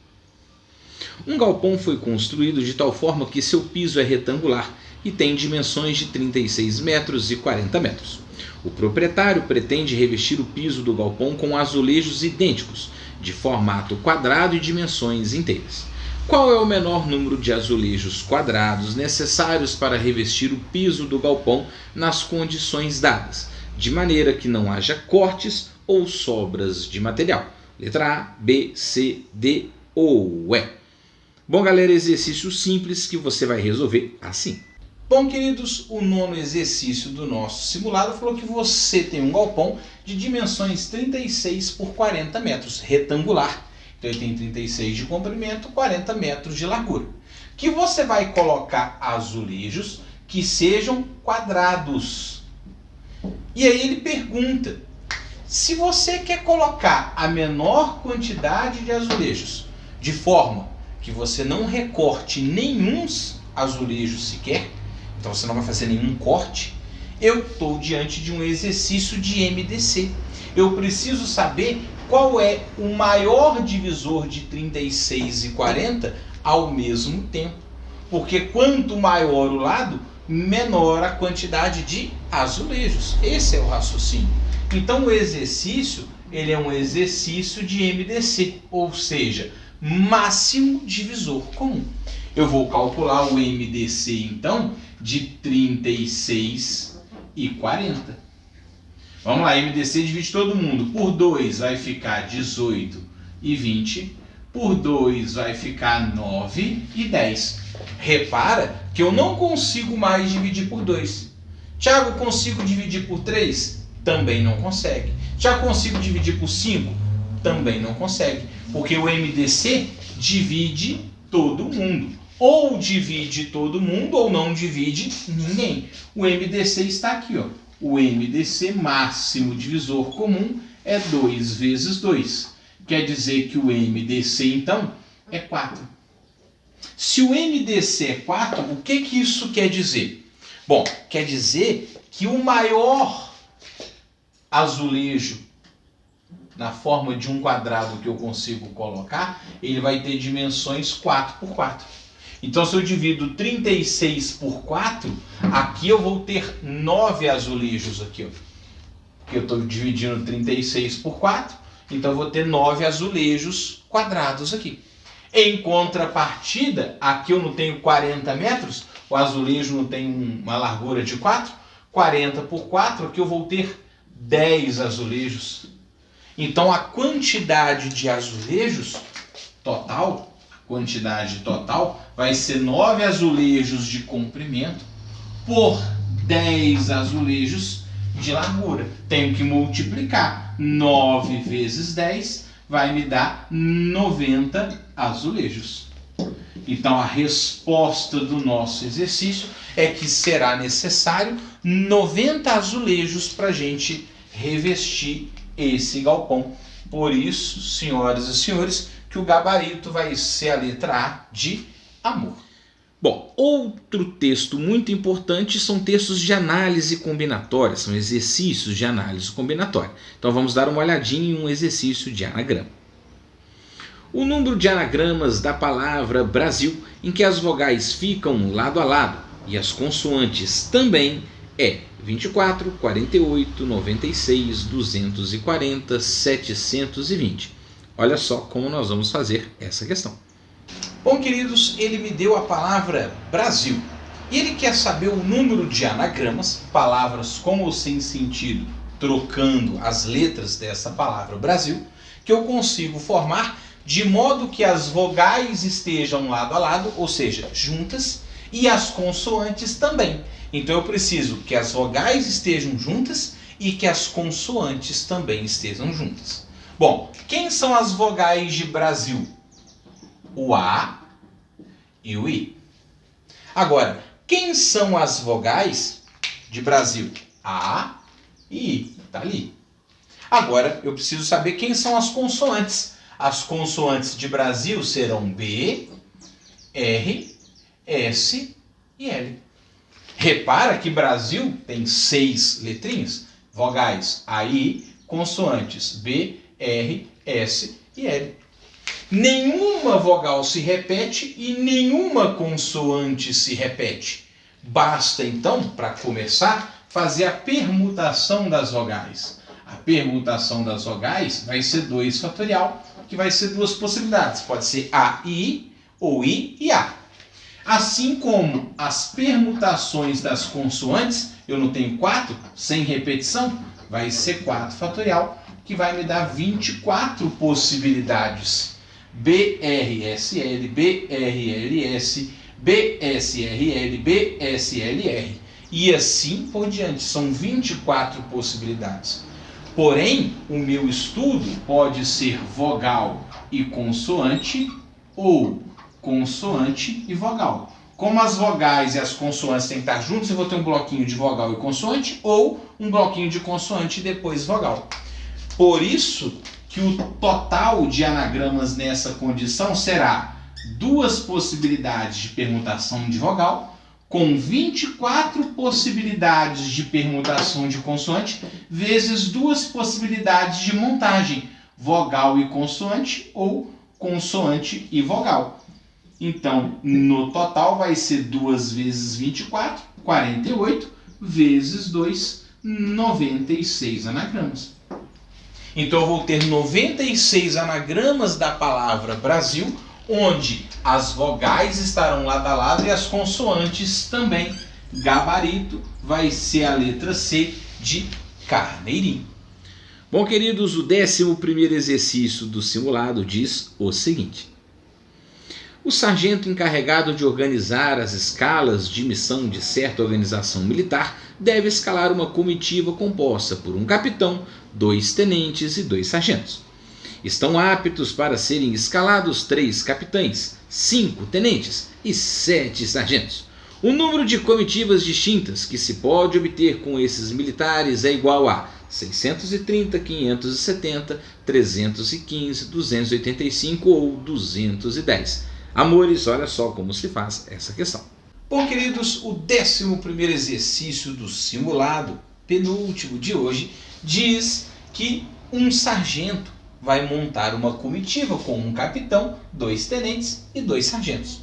Um galpão foi construído de tal forma que seu piso é retangular e tem dimensões de 36 metros e 40 metros. O proprietário pretende revestir o piso do galpão com azulejos idênticos, de formato quadrado e dimensões inteiras. Qual é o menor número de azulejos quadrados necessários para revestir o piso do galpão nas condições dadas, de maneira que não haja cortes ou sobras de material? Letra A, B, C, D ou E. Bom, galera, exercício simples que você vai resolver assim. Bom, queridos, o nono exercício do nosso simulado falou que você tem um galpão de dimensões 36 por 40 metros, retangular. Então ele tem 36 de comprimento, 40 metros de largura. Que você vai colocar azulejos que sejam quadrados. E aí ele pergunta, se você quer colocar a menor quantidade de azulejos, de forma que você não recorte nenhum azulejo sequer, então você não vai fazer nenhum corte, eu estou diante de um exercício de MDC. Eu preciso saber qual é o maior divisor de 36 e 40 ao mesmo tempo. Porque quanto maior o lado, menor a quantidade de azulejos. Esse é o raciocínio. Então o exercício, ele é um exercício de MDC, ou seja, máximo divisor comum. Eu vou calcular o MDC, então, de 36 e 40. Vamos lá, MDC divide todo mundo. Por 2 vai ficar 18 e 20. Por 2 vai ficar 9 e 10. Repara que eu não consigo mais dividir por 2. Tiago, consigo dividir por 3? Também não consegue. Já consigo dividir por 5? Também não consegue. Porque o MDC divide todo mundo. Ou divide todo mundo ou não divide ninguém. O MDC está aqui, ó. O MDC, máximo divisor comum, é 2 vezes 2. Quer dizer que o MDC, então, é 4. Se o MDC é 4, o que isso quer dizer? Bom, quer dizer que o maior azulejo na forma de um quadrado que eu consigo colocar, ele vai ter dimensões 4 por 4. Então, se eu divido 36 por 4, aqui eu vou ter 9 azulejos aqui, ó. Porque eu estou dividindo 36 por 4, então eu vou ter 9 azulejos quadrados aqui. Em contrapartida, aqui eu não tenho 40 metros, o azulejo não tem uma largura de 4, 40 por 4, aqui eu vou ter 10 azulejos. Então, a quantidade de azulejos total, vai ser 9 azulejos de comprimento por 10 azulejos de largura. Tenho que multiplicar. 9 vezes 10 vai me dar 90 azulejos. Então, a resposta do nosso exercício é que será necessário 90 azulejos para a gente revestir esse galpão. Por isso, senhoras e senhores, que o gabarito vai ser a letra A de amor. Bom, outro texto muito importante são textos de análise combinatória, são exercícios de análise combinatória. Então vamos dar uma olhadinha em um exercício de anagrama. O número de anagramas da palavra Brasil, em que as vogais ficam lado a lado e as consoantes também, é 24, 48, 96, 240, 720. Olha só como nós vamos fazer essa questão. Bom, queridos, ele me deu a palavra Brasil. E ele quer saber o número de anagramas, palavras com ou sem sentido, trocando as letras dessa palavra Brasil, que eu consigo formar de modo que as vogais estejam lado a lado, ou seja, juntas, e as consoantes também. Então eu preciso que as vogais estejam juntas e que as consoantes também estejam juntas. Bom, quem são as vogais de Brasil? O A e o I. Agora, quem são as vogais de Brasil? A e I. Está ali. Agora, eu preciso saber quem são as consoantes. As consoantes de Brasil serão B, R, S e L. Repara que Brasil tem 6 letrinhas. Vogais A e I, consoantes B, R, S e L. Nenhuma vogal se repete e nenhuma consoante se repete. Basta então, para começar, fazer a permutação das vogais. A permutação das vogais vai ser 2 fatorial, que vai ser 2 possibilidades. Pode ser A e I ou I e A. Assim como as permutações das consoantes, eu não tenho 4, sem repetição, vai ser 4 fatorial, que vai me dar 24 possibilidades. BRSL, BRLS, BSRL, BSLR. E assim por diante. São 24 possibilidades. Porém, o meu estudo pode ser vogal e consoante ou consoante e vogal. Como as vogais e as consoantes têm que estar juntos, eu vou ter um bloquinho de vogal e consoante ou um bloquinho de consoante e depois vogal. Por isso que o total de anagramas nessa condição será 2 possibilidades de permutação de vogal com 24 possibilidades de permutação de consoante vezes 2 possibilidades de montagem, vogal e consoante ou consoante e vogal. Então, no total vai ser 2 vezes 24, 48, vezes 2, 96 anagramas. Então, eu vou ter 96 anagramas da palavra Brasil, onde as vogais estarão lado a lado e as consoantes também. Gabarito vai ser a letra C de carneirinho. Bom, queridos, o 11º exercício do simulado diz o seguinte: o sargento encarregado de organizar as escalas de missão de certa organização militar deve escalar uma comitiva composta por um capitão, 2 tenentes e 2 sargentos. Estão aptos para serem escalados 3 capitães, 5 tenentes e 7 sargentos. O número de comitivas distintas que se pode obter com esses militares é igual a 630, 570, 315, 285 ou 210. Amores, olha só como se faz essa questão. Bom, queridos, o 11º exercício do simulado, penúltimo de hoje, diz que um sargento vai montar uma comitiva com um capitão, 2 tenentes e 2 sargentos.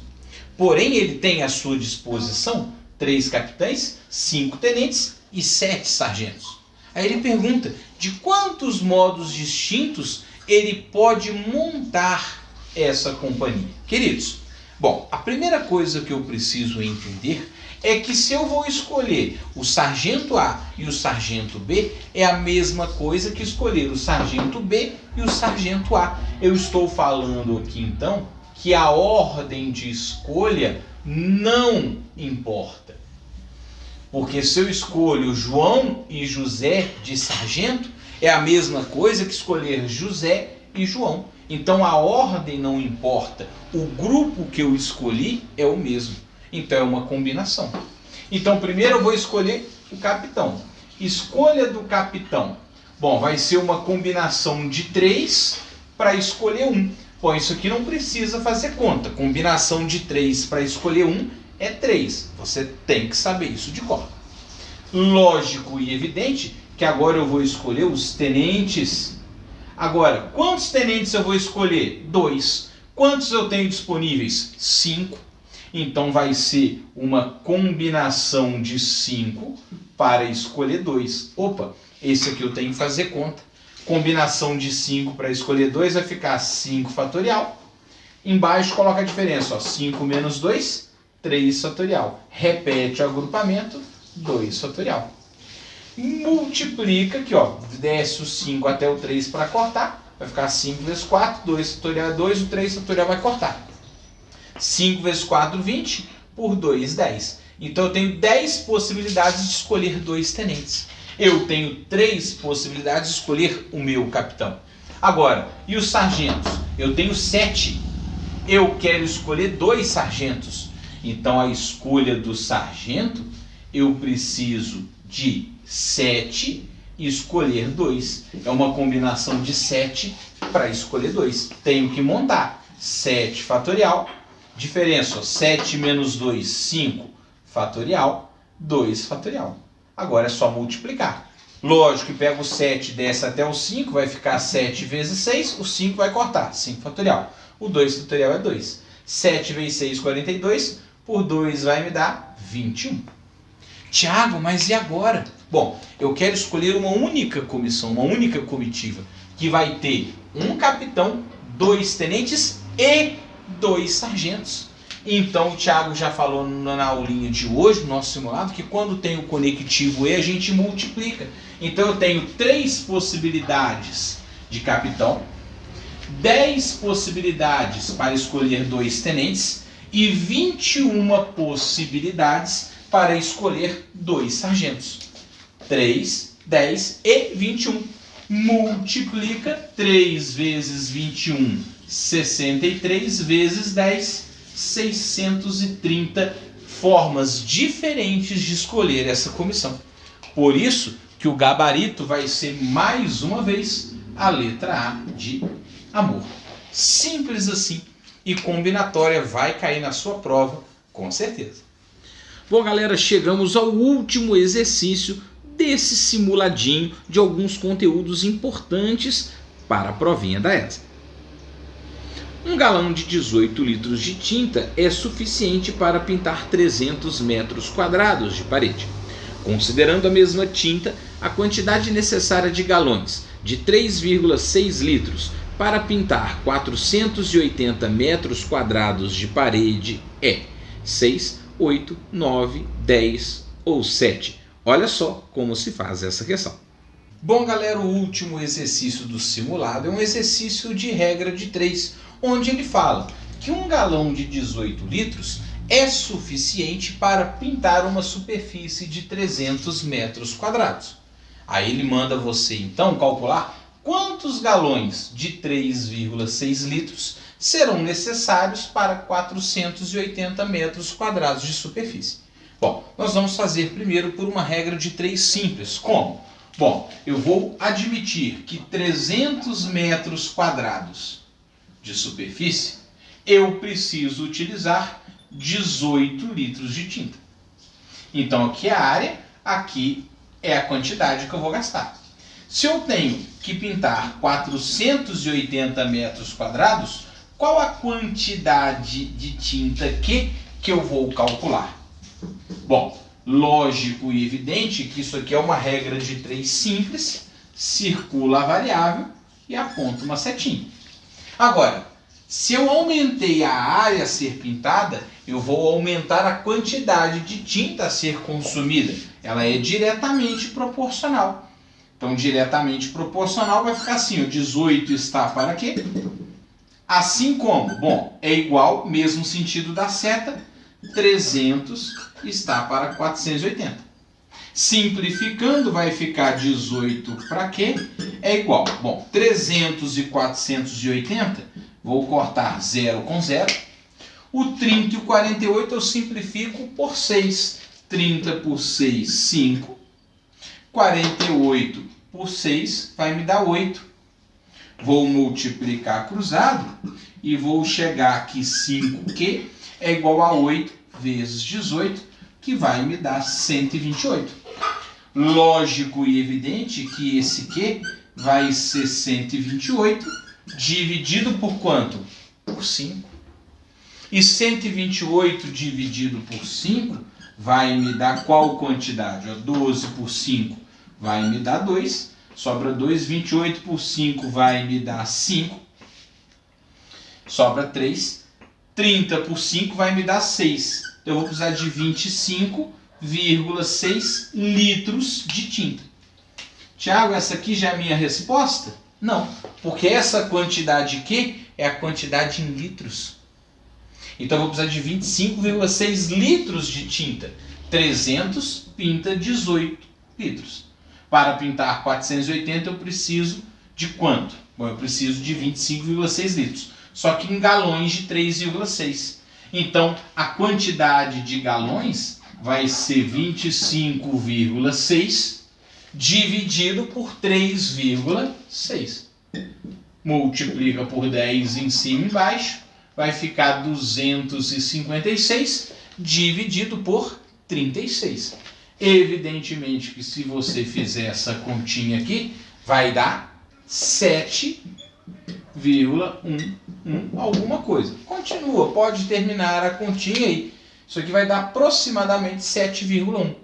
Porém, ele tem à sua disposição 3 capitães, 5 tenentes e 7 sargentos. Aí ele pergunta de quantos modos distintos ele pode montar essa companhia. Queridos, bom, a primeira coisa que eu preciso entender é que se eu vou escolher o sargento A e o sargento B, é a mesma coisa que escolher o sargento B e o sargento A. Eu estou falando aqui então que a ordem de escolha não importa. Porque se eu escolho João e José de sargento, é a mesma coisa que escolher José e João. Então a ordem não importa, o grupo que eu escolhi é o mesmo. Então é uma combinação. Então primeiro eu vou escolher o capitão. Escolha do capitão. Bom, vai ser uma combinação de 3 para escolher um. Bom, isso aqui não precisa fazer conta. Combinação de 3 para escolher um é 3. Você tem que saber isso de cor. Lógico e evidente que agora eu vou escolher os tenentes. Agora, quantos tenentes eu vou escolher? 2. Quantos eu tenho disponíveis? 5. Então vai ser uma combinação de 5 para escolher 2. Opa, esse aqui eu tenho que fazer conta. Combinação de 5 para escolher 2 vai ficar 5 fatorial. Embaixo coloca a diferença, ó, 5 menos 2, 3 fatorial. Repete o agrupamento, 2 fatorial. Multiplica aqui, ó, desce o 5 até o 3 para cortar. Vai ficar 5 vezes 4, 2 fatorial é 2, o 3 fatorial vai cortar. 5 vezes 4, 20, por 2, 10. Então eu tenho 10 possibilidades de escolher 2 tenentes. Eu tenho 3 possibilidades de escolher o meu capitão. Agora, e os sargentos? Eu tenho 7. Eu quero escolher 2 sargentos. Então a escolha do sargento, eu preciso de 7 e escolher 2. É uma combinação de 7 para escolher 2. Tenho que montar 7 fatorial. Diferença, ó, 7 menos 2, 5 fatorial, 2 fatorial. Agora é só multiplicar. Lógico que pega o 7, desce até o 5, vai ficar 7 vezes 6, o 5 vai cortar, 5 fatorial. O 2 fatorial é 2. 7 vezes 6, 42, por 2 vai me dar 21. Tiago, mas e agora? Bom, eu quero escolher uma única comissão, uma única comitiva, que vai ter um capitão, 2 tenentes e 2 sargentos. Então o Tiago já falou na aulinha de hoje, no nosso simulado, que quando tem o conectivo E, a gente multiplica. Então eu tenho 3 possibilidades de capitão, 10 possibilidades para escolher 2 tenentes e 21 possibilidades para escolher 2 sargentos. 3, 10 e 21. Multiplica 3 vezes 21, 63 vezes 10, 630 formas diferentes de escolher essa comissão. Por isso que o gabarito vai ser, mais uma vez, a letra A de amor. Simples assim. E combinatória vai cair na sua prova, com certeza. Bom, galera, chegamos ao último exercício desse simuladinho de alguns conteúdos importantes para a provinha da ESA. Um galão de 18 litros de tinta é suficiente para pintar 300 metros quadrados de parede. Considerando a mesma tinta, a quantidade necessária de galões de 3,6 litros para pintar 480 metros quadrados de parede é 6, 8, 9, 10 ou 7. Olha só como se faz essa questão. Bom, galera, o último exercício do simulado é um exercício de regra de 3, onde ele fala que um galão de 18 litros é suficiente para pintar uma superfície de 300 metros quadrados. Aí ele manda você, então, calcular quantos galões de 3,6 litros serão necessários para 480 metros quadrados de superfície. Bom, nós vamos fazer primeiro por uma regra de 3 simples. Como? Bom, eu vou admitir que 300 metros quadrados de superfície eu preciso utilizar 18 litros de tinta. Então aqui é a área, aqui é a quantidade que eu vou gastar. Se eu tenho que pintar 480 metros quadrados, qual a quantidade de tinta que eu vou calcular? Bom, lógico e evidente que isso aqui é uma regra de 3 simples, circula a variável e aponta uma setinha. Agora, se eu aumentei a área a ser pintada, eu vou aumentar a quantidade de tinta a ser consumida. Ela é diretamente proporcional. Então, diretamente proporcional vai ficar assim, o 18 está para quê? Assim como, bom, é igual, mesmo sentido da seta, 300 está para 480. Simplificando, vai ficar 18 para quê? É igual, bom, 300 e 480, vou cortar 0 com 0. O 30 e o 48 eu simplifico por 6. 30 por 6, 5. 48 por 6 vai me dar 8. Vou multiplicar cruzado e vou chegar aqui 5, que é igual a 8 vezes 18, que vai me dar 128. Lógico e evidente que esse Q vai ser 128 dividido por quanto? Por 5. E 128 dividido por 5 vai me dar qual quantidade? 12 por 5 vai me dar 2. Sobra 2. 28 por 5 vai me dar 5. Sobra 3. 30 por 5 vai me dar 6. Então eu vou precisar de 25,6 litros de tinta. Tiago, essa aqui já é a minha resposta? Não, porque essa quantidade aqui é a quantidade em litros. Então eu vou precisar de 25,6 litros de tinta. 300 pinta 18 litros. Para pintar 480 eu preciso de quanto? Bom, eu preciso de 25,6 litros. Só que em galões de 3,6. Então a quantidade de galões vai ser 25,6 dividido por 3,6. Multiplica por 10 em cima e embaixo. Vai ficar 256 dividido por 36. Evidentemente que se você fizer essa continha aqui, vai dar 7,11 alguma coisa. Continua, pode terminar a continha aí. Isso aqui vai dar aproximadamente 7,1.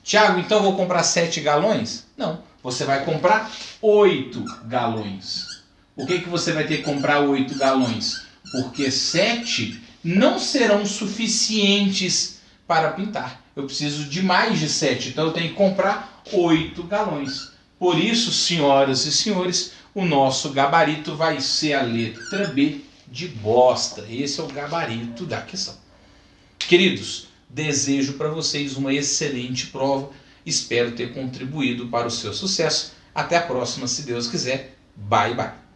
Tiago, então eu vou comprar 7 galões? Não, você vai comprar 8 galões. Por que você vai ter que comprar 8 galões? Porque 7 não serão suficientes para pintar. Eu preciso de mais de 7, então eu tenho que comprar 8 galões. Por isso, senhoras e senhores, o nosso gabarito vai ser a letra B de bosta. Esse é o gabarito da questão. Queridos, desejo para vocês uma excelente prova. Espero ter contribuído para o seu sucesso. Até a próxima, se Deus quiser. Bye, bye.